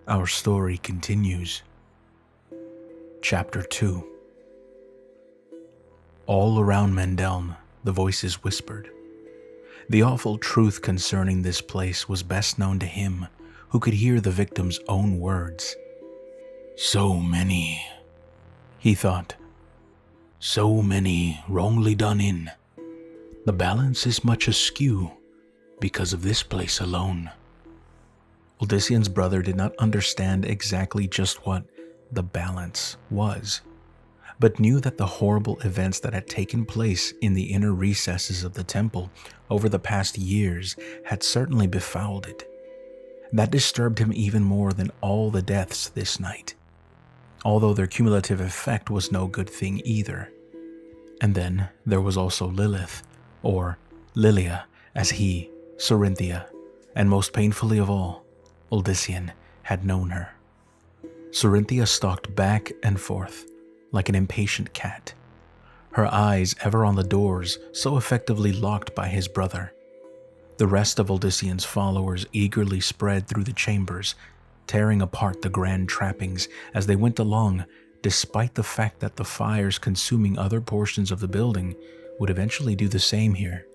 Our story continues. Chapter 2. All around Mendeln, the voices whispered. The awful truth concerning this place was best known to him who could hear the victim's own words. So many, he thought. So many wrongly done in. The balance is much askew because of this place alone. Odyssean's brother did not understand exactly just what the balance was, but knew that the horrible events that had taken place in the inner recesses of the temple over the past years had certainly befouled it. That disturbed him even more than all the deaths this night, although their cumulative effect was no good thing either. And then there was also Lilith, or Lilia, as he, Cerinthia, and most painfully of all, Odyssean, had known her. Cerinthia stalked back and forth, like an impatient cat, her eyes ever on the doors so effectively locked by his brother. The rest of Odyssean's followers eagerly spread through the chambers, tearing apart the grand trappings as they went along, despite the fact that the fires consuming other portions of the building would eventually do the same here.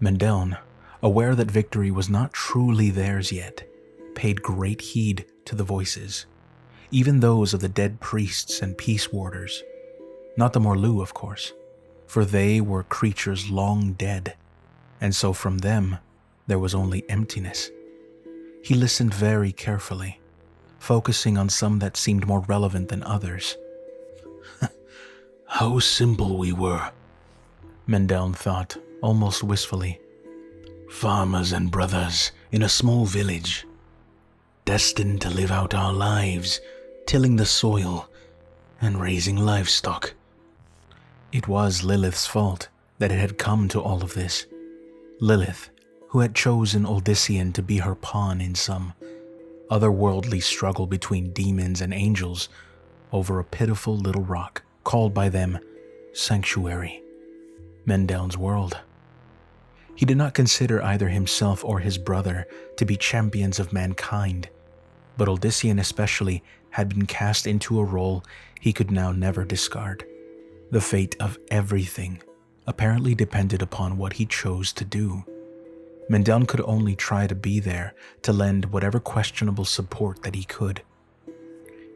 Mendeln, aware that victory was not truly theirs yet, paid great heed to the voices, even those of the dead priests and peace warders. Not the Morlu, of course, for they were creatures long dead, and so from them there was only emptiness. He listened very carefully, focusing on some that seemed more relevant than others. How simple we were, Mendeln thought, almost wistfully. Farmers and brothers in a small village, destined to live out our lives, tilling the soil and raising livestock. It was Lilith's fault that it had come to all of this. Lilith, who had chosen Odyssean to be her pawn in some otherworldly struggle between demons and angels over a pitiful little rock called by them Sanctuary, Mendeln's world. He did not consider either himself or his brother to be champions of mankind, but Odyssean especially had been cast into a role he could now never discard. The fate of everything apparently depended upon what he chose to do. Mendeln could only try to be there to lend whatever questionable support that he could.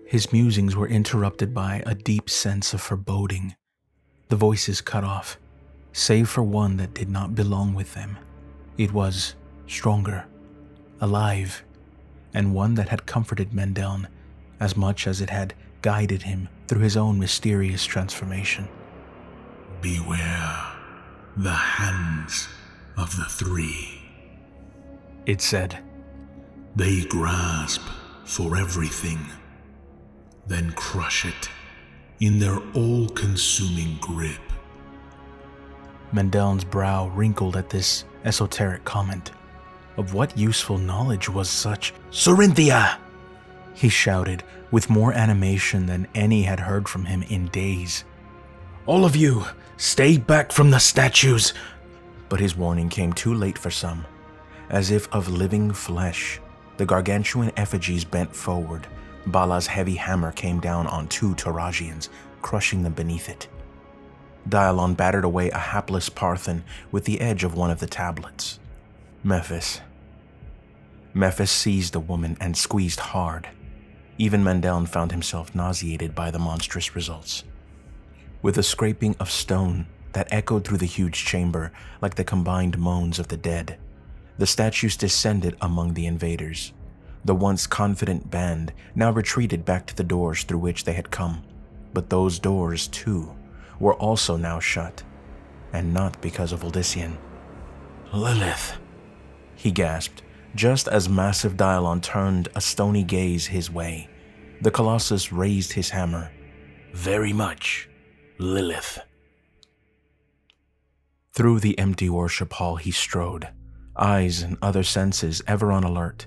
His musings were interrupted by a deep sense of foreboding. The voices cut off, save for one that did not belong with them. It was stronger, alive, and one that had comforted Mendeln as much as it had guided him through his own mysterious transformation. Beware the hands of the three, it said. They grasp for everything, then crush it in their all-consuming grip. Mendeln's brow wrinkled at this esoteric comment. Of what useful knowledge was such? Cerinthia! He shouted with more animation than any had heard from him in days. All of you, stay back from the statues! But his warning came too late for some. As if of living flesh, the gargantuan effigies bent forward. Bala's heavy hammer came down on two Taragians, crushing them beneath it. Dialon battered away a hapless Parthan with the edge of one of the tablets. Mephis seized the woman and squeezed hard. Even Mendeln found himself nauseated by the monstrous results. With a scraping of stone that echoed through the huge chamber like the combined moans of the dead, the statues descended among the invaders. The once confident band now retreated back to the doors through which they had come, but those doors, too, were also now shut, and not because of Odyssean. Lilith, he gasped, just as massive Dialon turned a stony gaze his way. The Colossus raised his hammer. Very much, Lilith. Through the empty worship hall he strode, eyes and other senses ever on alert.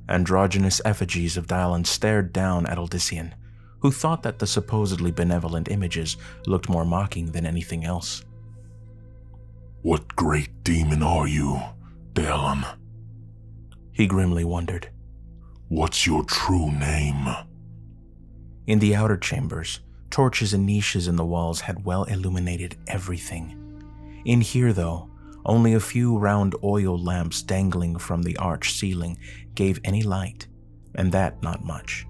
Androgynous effigies of Dialon stared down at Odyssean, who thought that the supposedly benevolent images looked more mocking than anything else. What great demon are you, Dialon? he grimly wondered. What's your true name? In the outer chambers, torches and niches in the walls had well illuminated everything. In here, though, only a few round oil lamps dangling from the arched ceiling gave any light, and that not much.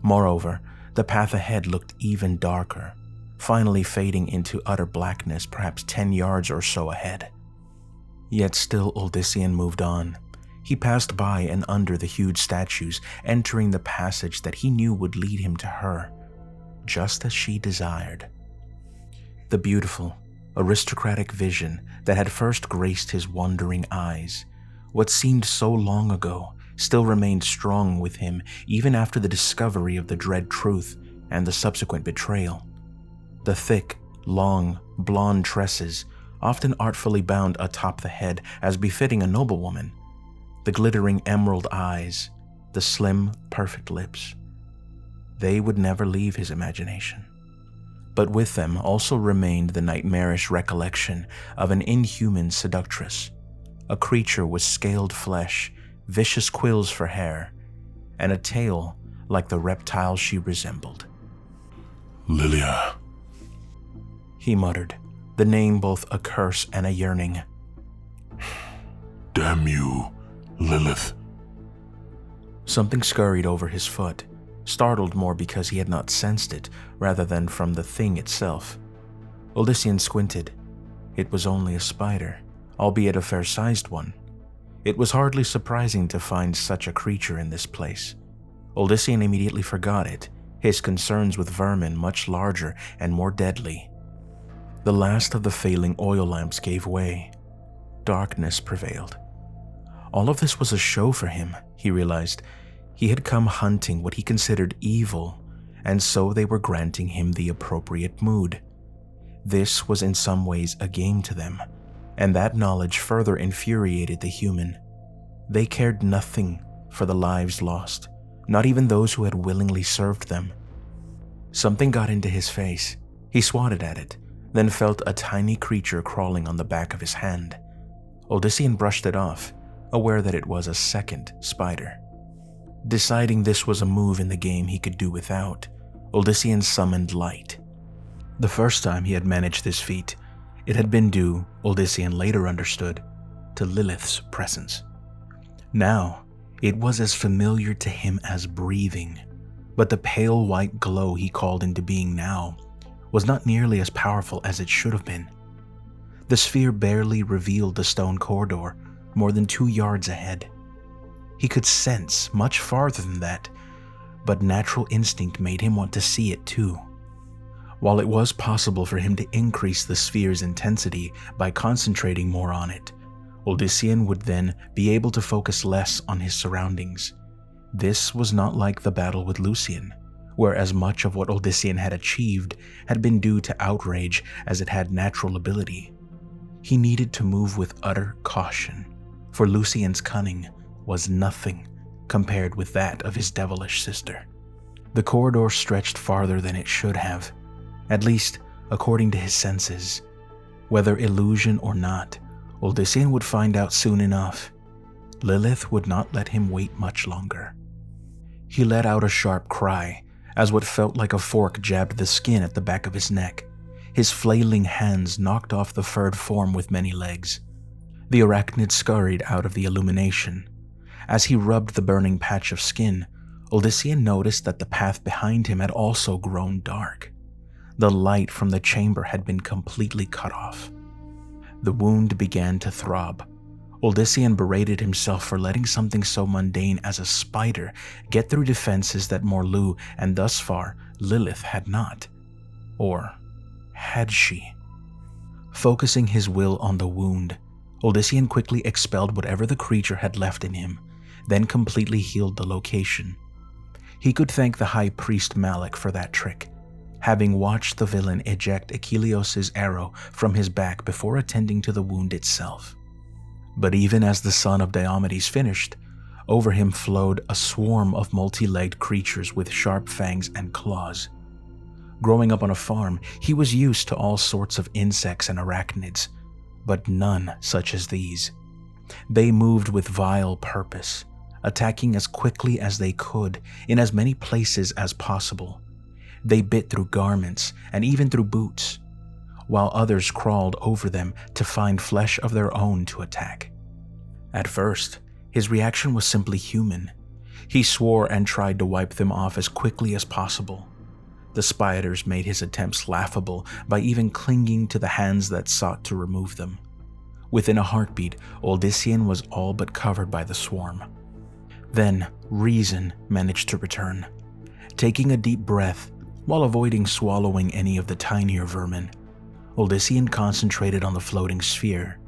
Moreover, the path ahead looked even darker, finally fading into utter blackness perhaps 10 yards or so ahead. Yet still Odyssean moved on. He passed by and under the huge statues, entering the passage that he knew would lead him to her, just as she desired. The beautiful, aristocratic vision that had first graced his wondering eyes, what seemed so long ago, still remained strong with him even after the discovery of the dread truth and the subsequent betrayal. The thick, long, blonde tresses, often artfully bound atop the head as befitting a noblewoman, the glittering emerald eyes, the slim, perfect lips. They would never leave his imagination. But with them also remained the nightmarish recollection of an inhuman seductress, a creature with scaled flesh, vicious quills for hair, and a tail like the reptile she resembled. Lilia, he muttered, the name both a curse and a yearning. Damn you, Lilith. Something scurried over his foot, startled more because he had not sensed it rather than from the thing itself. Odyssean squinted. It was only a spider, albeit a fair-sized one. It was hardly surprising to find such a creature in this place. Odyssean immediately forgot it, his concerns with vermin much larger and more deadly. The last of the failing oil lamps gave way. Darkness prevailed. All of this was a show for him, he realized. He had come hunting what he considered evil, and so they were granting him the appropriate mood. This was in some ways a game to them, and that knowledge further infuriated the human. They cared nothing for the lives lost, not even those who had willingly served them. Something got into his face. He swatted at it, then felt a tiny creature crawling on the back of his hand. Odyssean brushed it off, aware that it was a second spider. Deciding this was a move in the game he could do without, Odyssean summoned light. The first time he had managed this feat, it had been due, Odyssean later understood, to Lilith's presence. Now, it was as familiar to him as breathing, but the pale white glow he called into being now was not nearly as powerful as it should have been. The sphere barely revealed the stone corridor more than 2 yards ahead. He could sense much farther than that, but natural instinct made him want to see it too. While it was possible for him to increase the sphere's intensity by concentrating more on it, Odyssean would then be able to focus less on his surroundings. This was not like the battle with Lucian, where as much of what Odyssean had achieved had been due to outrage as it had natural ability. He needed to move with utter caution, for Lucian's cunning was nothing compared with that of his devilish sister. The corridor stretched farther than it should have, at least according to his senses. Whether illusion or not, Odyssean would find out soon enough. Lilith would not let him wait much longer. He let out a sharp cry as what felt like a fork jabbed the skin at the back of his neck. His flailing hands knocked off the furred form with many legs. The arachnid scurried out of the illumination. As he rubbed the burning patch of skin, Odyssean noticed that the path behind him had also grown dark. The light from the chamber had been completely cut off. The wound began to throb. Odyssean berated himself for letting something so mundane as a spider get through defenses that Morlu and thus far Lilith had not. Or had she? Focusing his will on the wound, Odyssean quickly expelled whatever the creature had left in him, then completely healed the location. He could thank the high priest Malik for that trick, having watched the villain eject Achilleos' arrow from his back before attending to the wound itself. But even as the son of Diomedes finished, over him flowed a swarm of multi-legged creatures with sharp fangs and claws. Growing up on a farm, he was used to all sorts of insects and arachnids, but none such as these. They moved with vile purpose, attacking as quickly as they could in as many places as possible. They bit through garments and even through boots, while others crawled over them to find flesh of their own to attack. At first, his reaction was simply human. He swore and tried to wipe them off as quickly as possible. The spiders made his attempts laughable by even clinging to the hands that sought to remove them. Within a heartbeat, Odyssean was all but covered by the swarm. Then, reason managed to return. Taking a deep breath, while avoiding swallowing any of the tinier vermin, Odyssean concentrated on the floating sphere.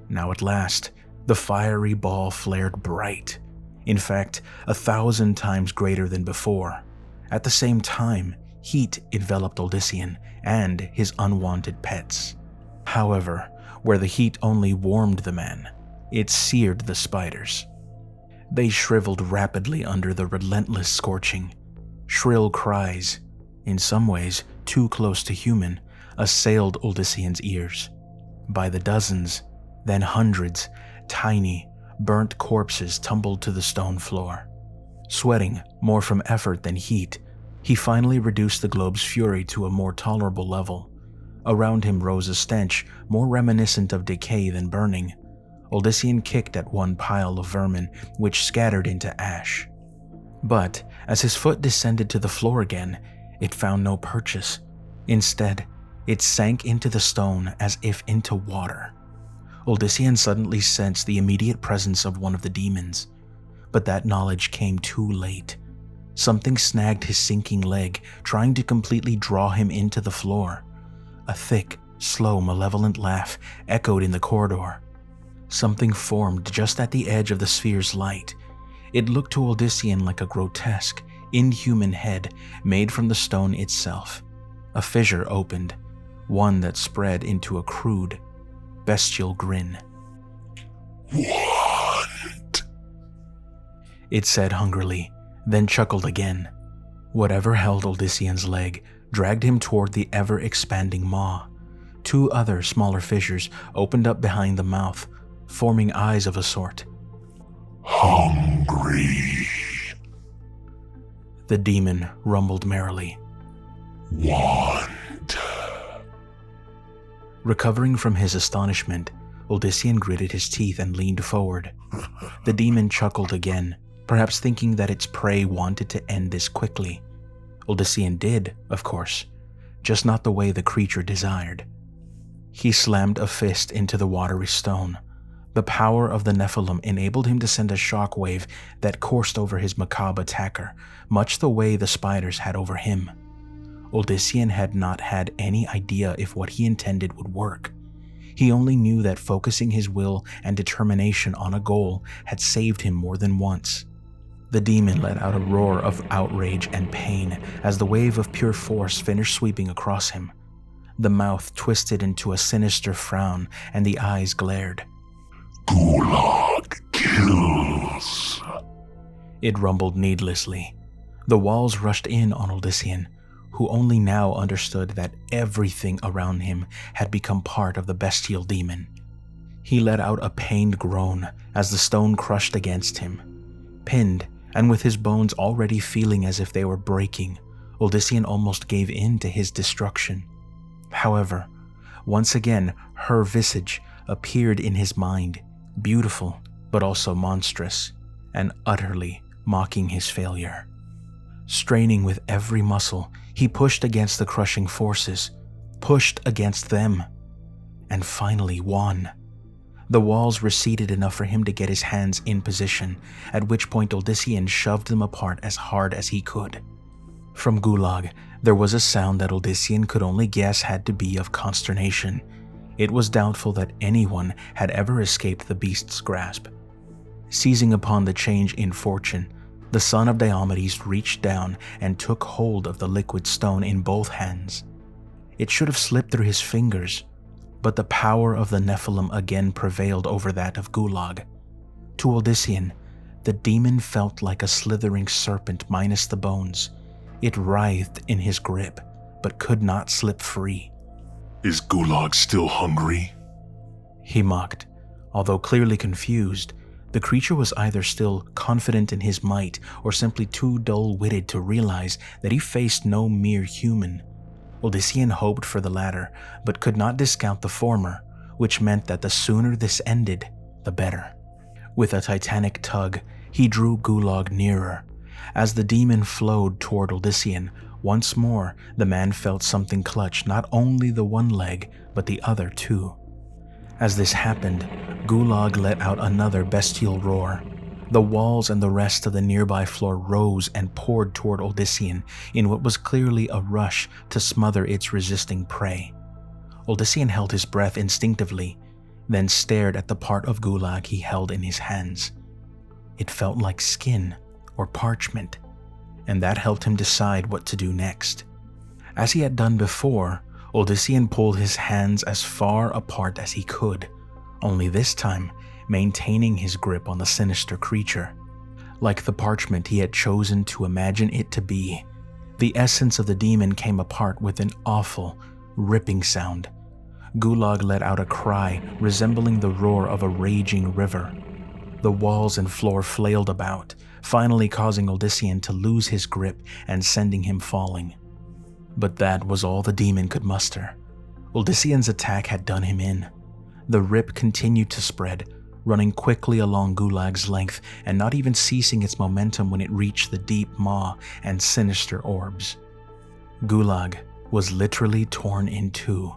Now at last, the fiery ball flared bright. In fact, 1,000 times greater than before. At the same time, heat enveloped Odyssean and his unwanted pets. However, where the heat only warmed the man, it seared the spiders. They shriveled rapidly under the relentless scorching. Shrill cries, in some ways too close to human, assailed Odyssean's ears. By the dozens, then hundreds, tiny, burnt corpses tumbled to the stone floor. Sweating more from effort than heat, he finally reduced the globe's fury to a more tolerable level. Around him rose a stench more reminiscent of decay than burning. Odyssean kicked at one pile of vermin, which scattered into ash. But as his foot descended to the floor again, it found no purchase. Instead, it sank into the stone as if into water. Odyssean suddenly sensed the immediate presence of one of the demons, but that knowledge came too late. Something snagged his sinking leg, trying to completely draw him into the floor. A thick, slow, malevolent laugh echoed in the corridor. Something formed just at the edge of the sphere's light. It looked to Odyssean like a grotesque, inhuman head made from the stone itself. A fissure opened, one that spread into a crude, bestial grin. "What?" It said hungrily, then chuckled again. Whatever held Odyssean's leg dragged him toward the ever-expanding maw. Two other smaller fissures opened up behind the mouth, forming eyes of a sort. "Hungry." The demon rumbled merrily. "Want." Recovering from his astonishment, Odyssean gritted his teeth and leaned forward. The demon chuckled again, perhaps thinking that its prey wanted to end this quickly. Odyssean did, of course, just not the way the creature desired. He slammed a fist into the watery stone. The power of the Nephilim enabled him to send a shockwave that coursed over his macabre attacker, much the way the spiders had over him. Odyssean had not had any idea if what he intended would work. He only knew that focusing his will and determination on a goal had saved him more than once. The demon let out a roar of outrage and pain as the wave of pure force finished sweeping across him. The mouth twisted into a sinister frown and the eyes glared. "Gulag kills." It rumbled needlessly. The walls rushed in on Odyssean, who only now understood that everything around him had become part of the bestial demon. He let out a pained groan as the stone crushed against him. Pinned, and with his bones already feeling as if they were breaking, Odyssean almost gave in to his destruction. However, once again her visage appeared in his mind, beautiful but also monstrous, and utterly mocking his failure. Straining with every muscle, he pushed against the crushing forces, pushed against them, and finally won. The walls receded enough for him to get his hands in position, at which point Odyssean shoved them apart as hard as he could. From Gulag, there was a sound that Odyssean could only guess had to be of consternation. It was doubtful that anyone had ever escaped the beast's grasp. Seizing upon the change in fortune, the son of Diomedes reached down and took hold of the liquid stone in both hands. It should have slipped through his fingers, but the power of the Nephilim again prevailed over that of Gulag. To Odyssean, the demon felt like a slithering serpent minus the bones. It writhed in his grip, but could not slip free. "Is Gulag still hungry?" He mocked, although clearly confused. The creature was either still confident in his might or simply too dull-witted to realize that he faced no mere human. Odyssean hoped for the latter, but could not discount the former, which meant that the sooner this ended, the better. With a titanic tug, he drew Gulag nearer. As the demon flowed toward Odyssean, once more the man felt something clutch not only the one leg, but the other too. As this happened, Gulag let out another bestial roar. The walls and the rest of the nearby floor rose and poured toward Odyssean in what was clearly a rush to smother its resisting prey. Odyssean held his breath instinctively, then stared at the part of Gulag he held in his hands. It felt like skin or parchment, and that helped him decide what to do next. As he had done before, Odyssean pulled his hands as far apart as he could, only this time maintaining his grip on the sinister creature. Like the parchment he had chosen to imagine it to be, the essence of the demon came apart with an awful, ripping sound. Gulag let out a cry resembling the roar of a raging river. The walls and floor flailed about, finally causing Odyssean to lose his grip and sending him falling. But that was all the demon could muster. Odyssean's attack had done him in. The rip continued to spread, running quickly along Gulag's length and not even ceasing its momentum when it reached the deep maw and sinister orbs. Gulag was literally torn in two.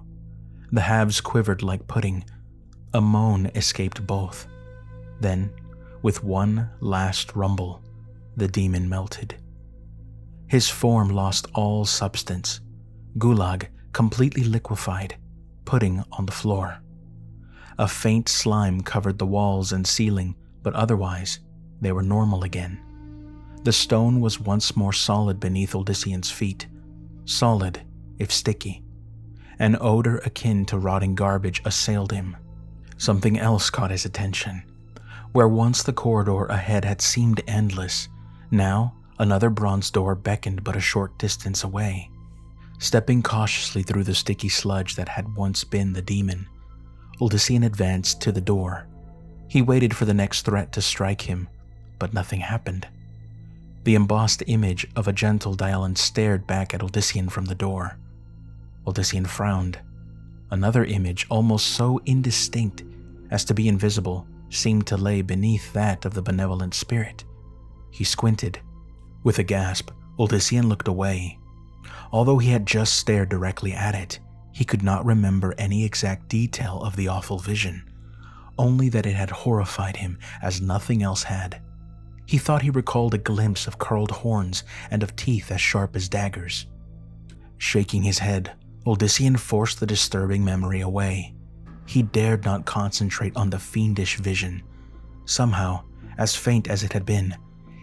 The halves quivered like pudding. A moan escaped both. Then, with one last rumble, the demon melted. His form lost all substance. Gulag completely liquefied, pudding on the floor. A faint slime covered the walls and ceiling, but otherwise, they were normal again. The stone was once more solid beneath Odyssean's feet. Solid, if sticky. An odor akin to rotting garbage assailed him. Something else caught his attention. Where once the corridor ahead had seemed endless, now another bronze door beckoned but a short distance away. Stepping cautiously through the sticky sludge that had once been the demon, Odyssean advanced to the door. He waited for the next threat to strike him, but nothing happened. The embossed image of a gentle Dialan stared back at Odyssean from the door. Odyssean frowned. Another image, almost so indistinct as to be invisible, seemed to lay beneath that of the benevolent spirit. He squinted. With a gasp, Odyssean looked away. Although he had just stared directly at it, he could not remember any exact detail of the awful vision, only that it had horrified him as nothing else had. He thought he recalled a glimpse of curled horns and of teeth as sharp as daggers. Shaking his head, Odyssean forced the disturbing memory away. He dared not concentrate on the fiendish vision. Somehow, as faint as it had been,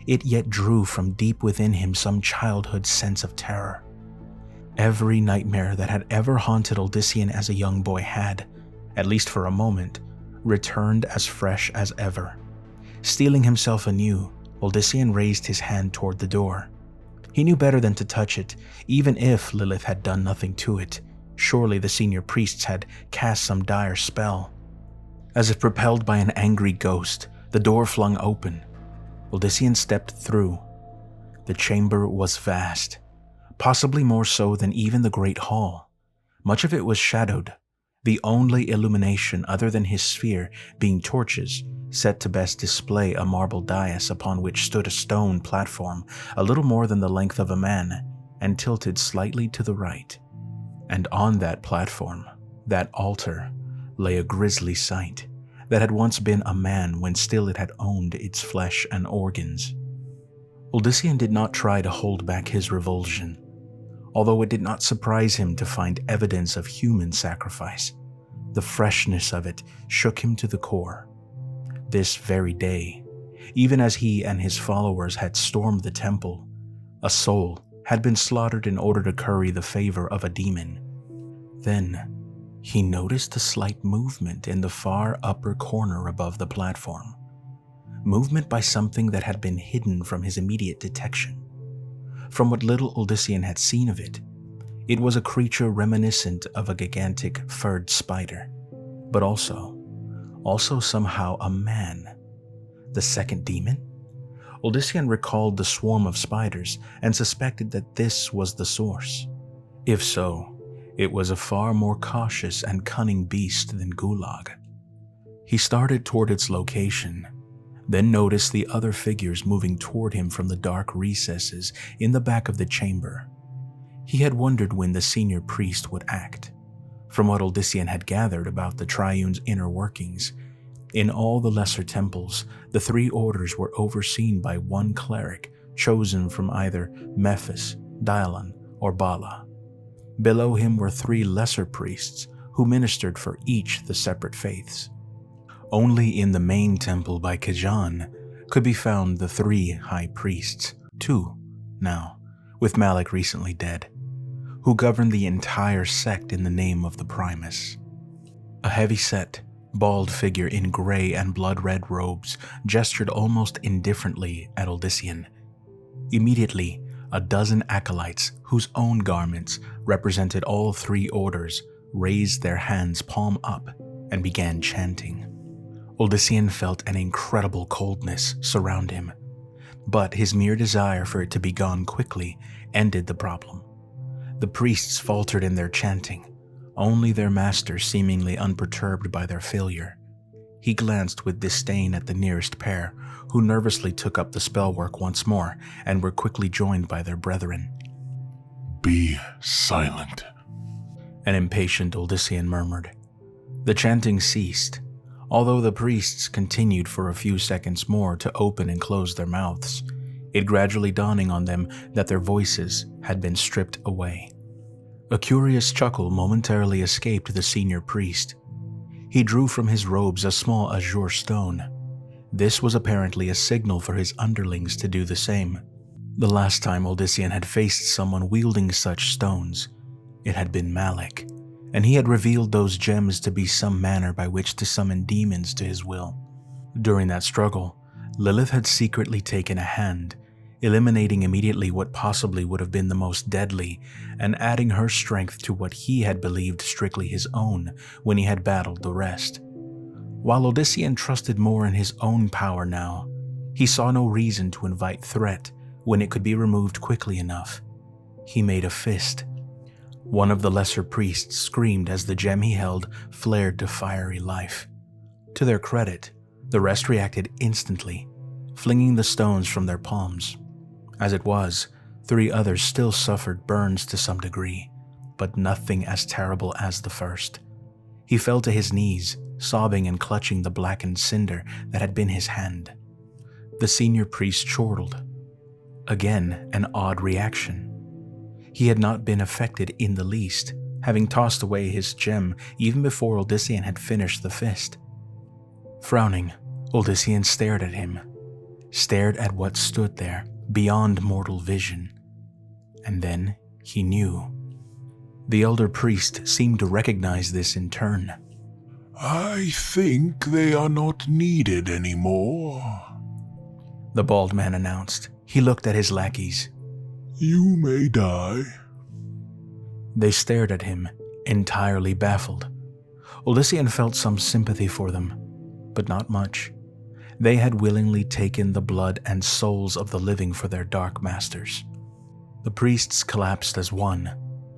it yet drew from deep within him some childhood sense of terror. Every nightmare that had ever haunted Odyssean as a young boy had, at least for a moment, returned as fresh as ever. Steeling himself anew, Odyssean raised his hand toward the door. He knew better than to touch it, even if Lilith had done nothing to it. Surely the senior priests had cast some dire spell. As if propelled by an angry ghost, the door flung open. Odyssean stepped through. The chamber was vast, possibly more so than even the great hall. Much of it was shadowed, the only illumination other than his sphere being torches set to best display a marble dais upon which stood a stone platform a little more than the length of a man and tilted slightly to the right. And on that platform, that altar, lay a grisly sight that had once been a man when still it had owned its flesh and organs. Odyssean did not try to hold back his revulsion, although it did not surprise him to find evidence of human sacrifice. The freshness of it shook him to the core. This very day, even as he and his followers had stormed the temple, a soul had been slaughtered in order to curry the favor of a demon. Then, he noticed a slight movement in the far upper corner above the platform. Movement by something that had been hidden from his immediate detection. From what little Odyssean had seen of it, it was a creature reminiscent of a gigantic furred spider, but also somehow a man. The second demon? Odyssean recalled the swarm of spiders and suspected that this was the source. If so, it was a far more cautious and cunning beast than Gulag. He started toward its location, then noticed the other figures moving toward him from the dark recesses in the back of the chamber. He had wondered when the senior priest would act. From what Odyssean had gathered about the triune's inner workings, in all the lesser temples, the three orders were overseen by one cleric chosen from either Mephis, Dialon, or Bala. Below him were three lesser priests who ministered for each the separate faiths. Only in the main temple by Kajan could be found the three high priests, two now, with Malik recently dead, who governed the entire sect in the name of the Primus. A heavy-set, bald figure in gray and blood-red robes gestured almost indifferently at Odyssean. Immediately, a dozen acolytes whose own garments represented all three orders raised their hands palm up and began chanting. Odyssean felt an incredible coldness surround him, but his mere desire for it to be gone quickly ended the problem. The priests faltered in their chanting, only their master seemingly unperturbed by their failure. He glanced with disdain at the nearest pair, who nervously took up the spellwork once more and were quickly joined by their brethren. Be silent, An impatient Odyssean murmured. The chanting ceased, although the priests continued for a few seconds more to open and close their mouths, it gradually dawning on them that their voices had been stripped away. A curious chuckle momentarily escaped the senior priest. He drew from his robes a small azure stone. This was apparently a signal for his underlings to do the same. The last time Odyssean had faced someone wielding such stones, it had been Malik, and he had revealed those gems to be some manner by which to summon demons to his will. During that struggle, Lilith had secretly taken a hand, eliminating immediately what possibly would have been the most deadly, and adding her strength to what he had believed strictly his own when he had battled the rest. While Odyssean trusted more in his own power now, he saw no reason to invite threat when it could be removed quickly enough. He made a fist. One of the lesser priests screamed as the gem he held flared to fiery life. To their credit, the rest reacted instantly, flinging the stones from their palms. As it was, 3 others still suffered burns to some degree, but nothing as terrible as the first. He fell to his knees, sobbing and clutching the blackened cinder that had been his hand. The senior priest chortled. Again, an odd reaction. He had not been affected in the least, having tossed away his gem even before Odyssean had finished the fist. Frowning, Odyssean stared at him, stared at what stood there, beyond mortal vision. And then he knew. The elder priest seemed to recognize this in turn. I think they are not needed anymore, The bald man announced. He looked at his lackeys. You may die. They stared at him, entirely baffled. Odyssean felt some sympathy for them, but not much. They had willingly taken the blood and souls of the living for their dark masters. The priests collapsed as one.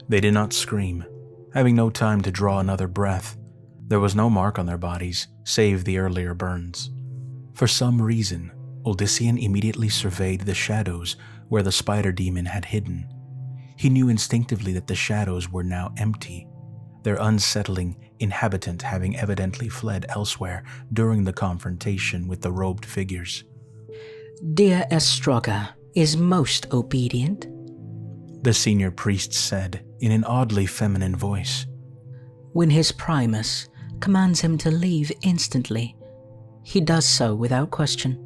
They did not scream, having no time to draw another breath. There was no mark on their bodies, save the earlier burns. For some reason, Odyssean immediately surveyed the shadows where the spider demon had hidden. He knew instinctively that the shadows were now empty, their unsettling inhabitant having evidently fled elsewhere during the confrontation with the robed figures. Dear Estroga is most obedient, The senior priest said in an oddly feminine voice. When his Primus commands him to leave instantly, he does so without question.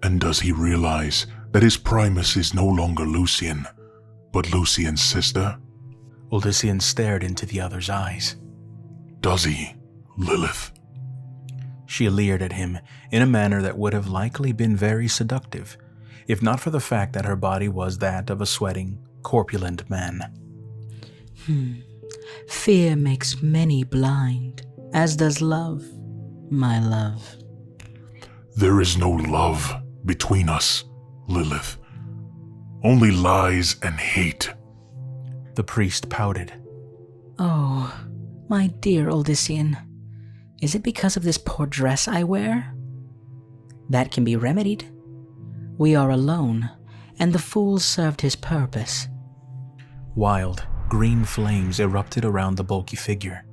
And does he realize that his Primus is no longer Lucian, but Lucian's sister? Odyssean stared into the other's eyes. Does he, Lilith? She leered at him in a manner that would have likely been very seductive, if not for the fact that her body was that of a sweating, corpulent man. Fear makes many blind, as does love, my love. There is no love between us, Lilith. Only lies and hate. The priest pouted. Oh, my dear Odyssean, is it because of this poor dress I wear? That can be remedied. We are alone, and the fool served his purpose. Wild, green flames erupted around the bulky figure.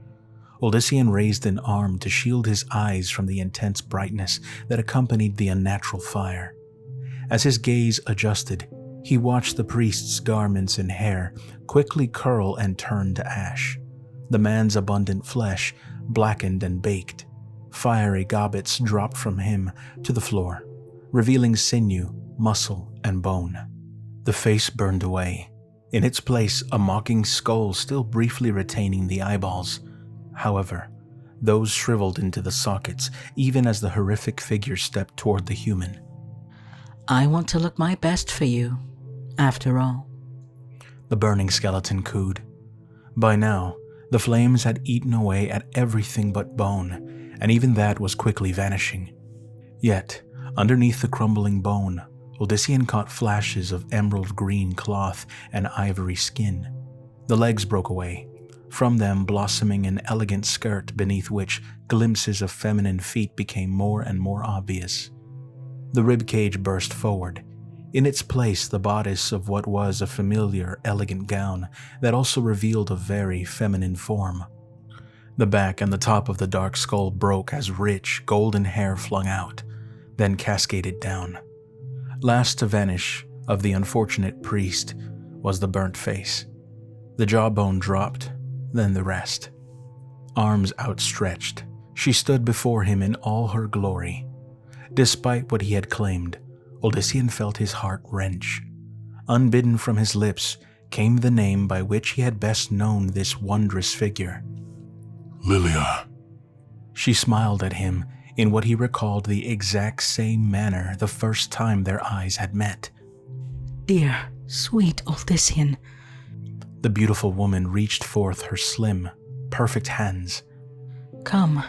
Odyssean raised an arm to shield his eyes from the intense brightness that accompanied the unnatural fire. As his gaze adjusted, he watched the priest's garments and hair quickly curl and turn to ash. The man's abundant flesh blackened and baked. Fiery gobbets dropped from him to the floor, revealing sinew, muscle, and bone. The face burned away. In its place, a mocking skull still briefly retaining the eyeballs. However, those shriveled into the sockets even as the horrific figure stepped toward the human. I want to look my best for you, after all. The burning skeleton cooed. By now, the flames had eaten away at everything but bone, and even that was quickly vanishing. Yet, underneath the crumbling bone, Odyssean caught flashes of emerald green cloth and ivory skin. The legs broke away, from them blossoming an elegant skirt beneath which glimpses of feminine feet became more and more obvious. The ribcage burst forward. In its place, the bodice of what was a familiar, elegant gown that also revealed a very feminine form. The back and the top of the dark skull broke as rich, golden hair flung out, then cascaded down. Last to vanish of the unfortunate priest was the burnt face. The jawbone dropped, then the rest. Arms outstretched, she stood before him in all her glory. Despite what he had claimed, Odyssean felt his heart wrench. Unbidden from his lips came the name by which he had best known this wondrous figure. Lilia. She smiled at him in what he recalled the exact same manner the first time their eyes had met. Dear, sweet Odyssean. The beautiful woman reached forth her slim, perfect hands. Come,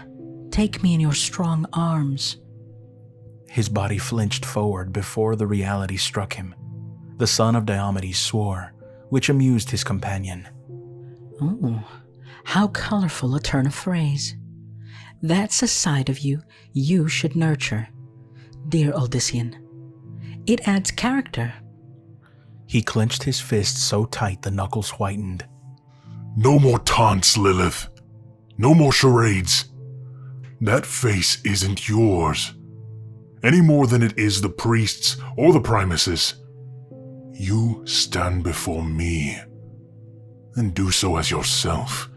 take me in your strong arms. His body flinched forward before the reality struck him. The son of Diomedes swore, which amused his companion. Oh, how colorful a turn of phrase. That's a side of you should nurture, dear Odyssean. It adds character. He clenched his fist so tight the knuckles whitened. No more taunts, Lilith. No more charades. That face isn't yours, any more than it is the priest's or the Primus's. You stand before me, and do so as yourself,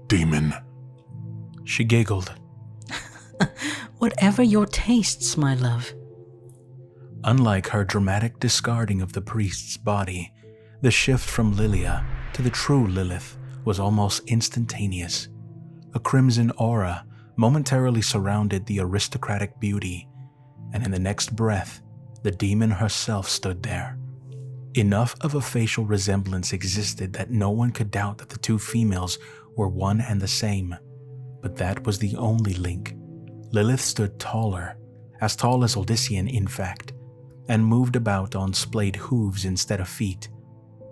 demon. She giggled. Whatever your tastes, my love. Unlike her dramatic discarding of the priest's body, the shift from Lilia to the true Lilith was almost instantaneous. A crimson aura momentarily surrounded the aristocratic beauty, and in the next breath, the demon herself stood there. Enough of a facial resemblance existed that no one could doubt that the two females were one and the same. But that was the only link. Lilith stood taller, as tall as Odyssean in fact, and moved about on splayed hooves instead of feet.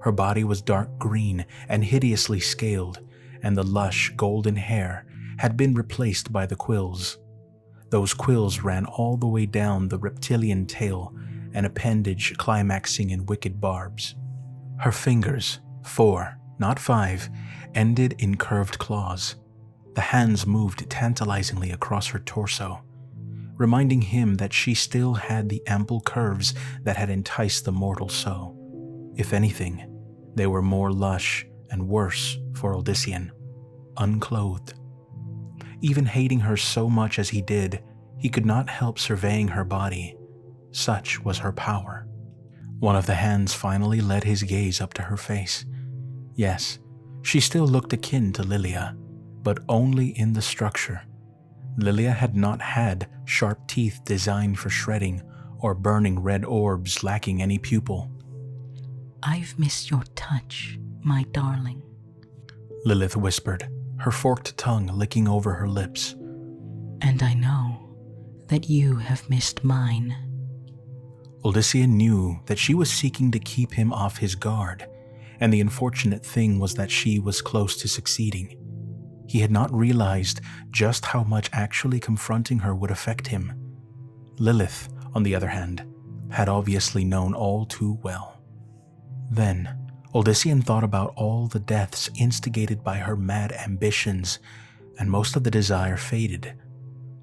Her body was dark green and hideously scaled, and the lush golden hair had been replaced by the quills. Those quills ran all the way down the reptilian tail, an appendage climaxing in wicked barbs. Her fingers, 4, not 5, ended in curved claws. The hands moved tantalizingly across her torso, reminding him that she still had the ample curves that had enticed the mortal so. If anything, they were more lush and worse for Odyssean, unclothed. Even hating her so much as he did, he could not help surveying her body. Such was her power. One of the hands finally led his gaze up to her face. Yes, she still looked akin to Lilia, but only in the structure. Lilia had not had sharp teeth designed for shredding or burning red orbs lacking any pupil. I've missed your touch, my darling, Lilith whispered, her forked tongue licking over her lips. And I know that you have missed mine. Odyssean knew that she was seeking to keep him off his guard, and the unfortunate thing was that she was close to succeeding. He had not realized just how much actually confronting her would affect him. Lilith, on the other hand, had obviously known all too well. Then, Odyssean thought about all the deaths instigated by her mad ambitions, and most of the desire faded.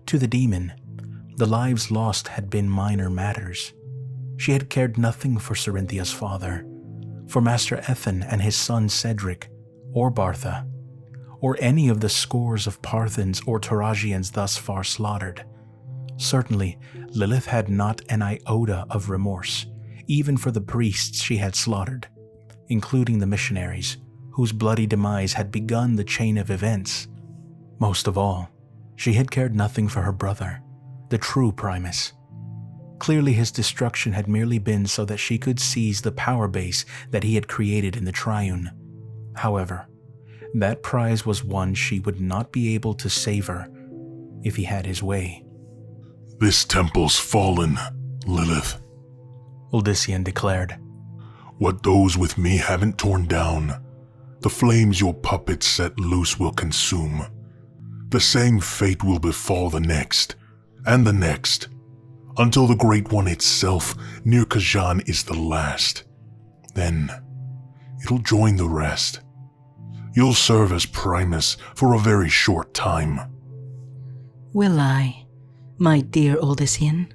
To the demon, the lives lost had been minor matters. She had cared nothing for Cerinthia's father, for Master Ethan and his son Cedric, or Bartha, or any of the scores of Parthans or Taragians thus far slaughtered. Certainly, Lilith had not an iota of remorse, even for the priests she had slaughtered, including the missionaries, whose bloody demise had begun the chain of events. Most of all, she had cared nothing for her brother, the true Primus. Clearly his destruction had merely been so that she could seize the power base that he had created in the Triune. However, that prize was one she would not be able to savor if he had his way. This temple's fallen, Lilith, Odyssean declared. What those with me haven't torn down, the flames your puppets set loose will consume. The same fate will befall the next, and the next, until the Great One itself near Khajan is the last. Then, it'll join the rest. You'll serve as Primus for a very short time. Will I, my dear Odyssean?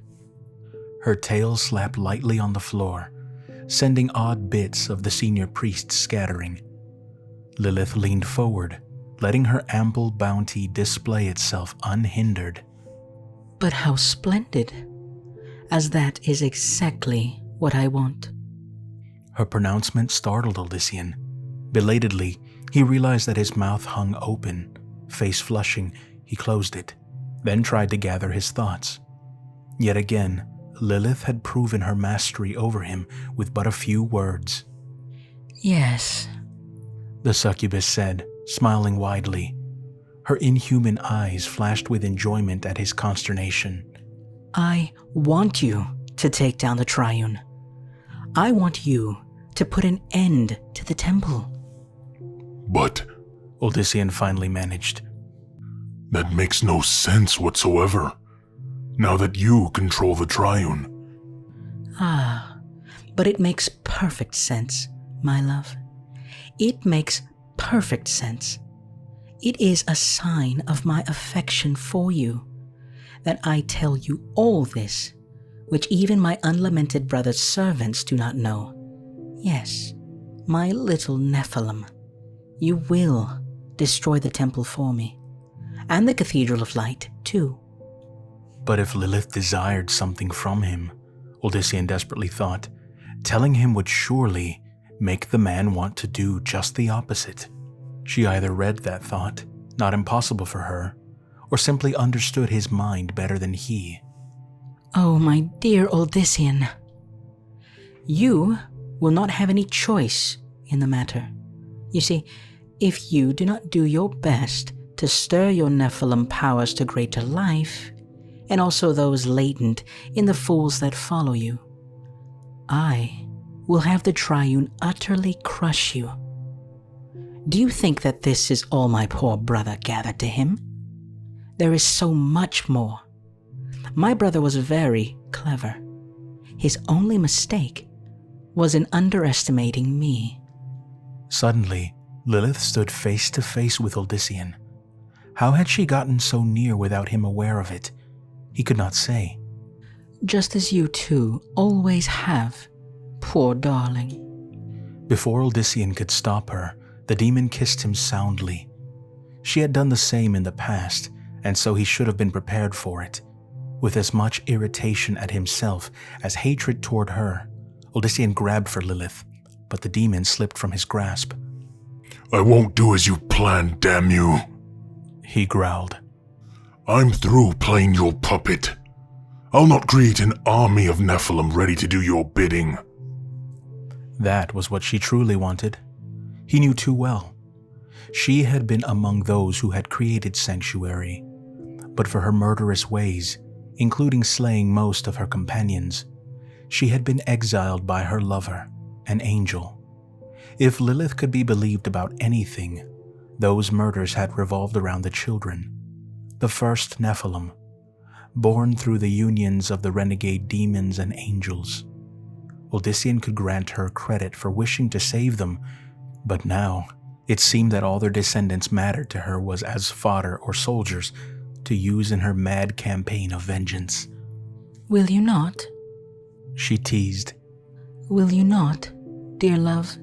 Her tail slapped lightly on the floor, sending odd bits of the senior priest scattering. Lilith leaned forward, letting her ample bounty display itself unhindered. But how splendid, as that is exactly what I want. Her pronouncement startled Odyssean. Belatedly, he realized that his mouth hung open. Face flushing, he closed it, then tried to gather his thoughts. Yet again, Lilith had proven her mastery over him with but a few words. Yes, the succubus said, smiling widely. Her inhuman eyes flashed with enjoyment at his consternation. I want you to take down the Triune. I want you to put an end to the temple. But, Odyssean finally managed, that makes no sense whatsoever, now that you control the Triune. Ah, but it makes perfect sense, my love. It makes perfect sense. It is a sign of my affection for you that I tell you all this, which even my unlamented brother's servants do not know. Yes, my little Nephilim, you will destroy the temple for me, and the Cathedral of Light, too. But if Lilith desired something from him, Odyssean desperately thought, telling him would surely make the man want to do just the opposite. She either read that thought, not impossible for her, or simply understood his mind better than he. Oh, my dear Odyssean, you will not have any choice in the matter. You see, if you do not do your best to stir your Nephilim powers to greater life, and also those latent in the fools that follow you, I will have the Triune utterly crush you. Do you think that this is all my poor brother gathered to him? There is so much more. My brother was very clever. His only mistake was in underestimating me. Suddenly, Lilith stood face to face with Odyssean. How had she gotten so near without him aware of it? He could not say. Just as you two always have, poor darling. Before Odyssean could stop her, the demon kissed him soundly. She had done the same in the past, and so he should have been prepared for it. With as much irritation at himself as hatred toward her, Odyssean grabbed for Lilith, but the demon slipped from his grasp. I won't do as you planned, damn you, he growled. I'm through playing your puppet. I'll not create an army of Nephilim ready to do your bidding. That was what she truly wanted. He knew too well. She had been among those who had created Sanctuary, but for her murderous ways, including slaying most of her companions. She had been exiled by her lover, an angel. If Lilith could be believed about anything, those murders had revolved around the children, the first Nephilim, born through the unions of the renegade demons and angels. Odyssean could grant her credit for wishing to save them, but now it seemed that all their descendants mattered to her was as fodder or soldiers to use in her mad campaign of vengeance. Will you not? She teased. Will you not, dear love?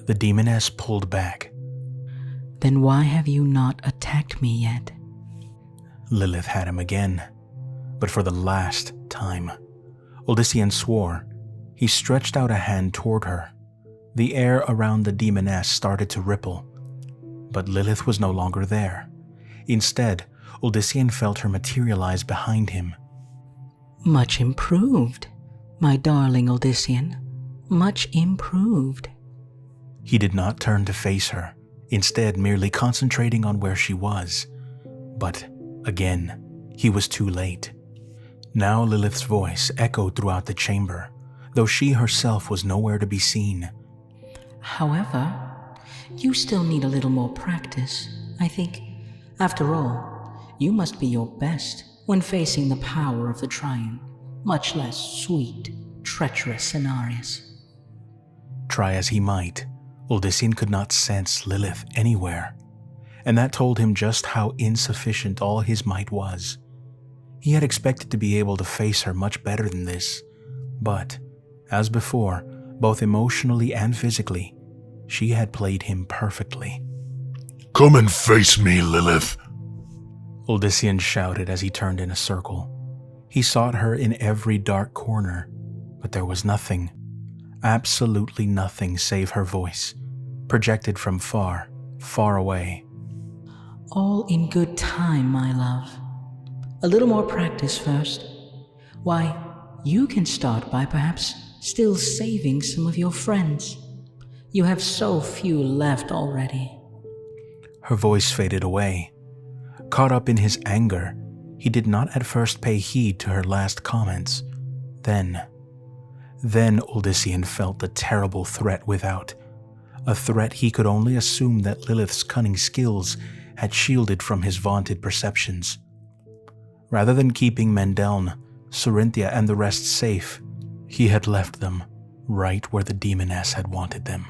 The demoness pulled back. Then why have you not attacked me yet? Lilith had him again, but for the last time. Odyssean swore. He stretched out a hand toward her. The air around the demoness started to ripple, but Lilith was no longer there. Instead, Odyssean felt her materialize behind him. Much improved, my darling Odyssean. Much improved. He did not turn to face her, instead merely concentrating on where she was. But, again, he was too late. Now Lilith's voice echoed throughout the chamber, though she herself was nowhere to be seen. However, you still need a little more practice, I think. After all, you must be your best when facing the power of the Triune, much less sweet, treacherous Cenarius. Try as he might, Odyssean could not sense Lilith anywhere, and that told him just how insufficient all his might was. He had expected to be able to face her much better than this, but, as before, both emotionally and physically, she had played him perfectly. Come and face me, Lilith. Odyssean shouted as he turned in a circle. He sought her in every dark corner, but there was nothing, absolutely nothing save her voice, projected from far, far away. All in good time, my love. A little more practice first. Why, you can start by perhaps still saving some of your friends. You have so few left already. Her voice faded away. Caught up in his anger, he did not at first pay heed to her last comments. Then Odyssean felt the terrible threat without, a threat he could only assume that Lilith's cunning skills had shielded from his vaunted perceptions. Rather than keeping Mendeln, Cerinthia, and the rest safe, he had left them right where the demoness had wanted them.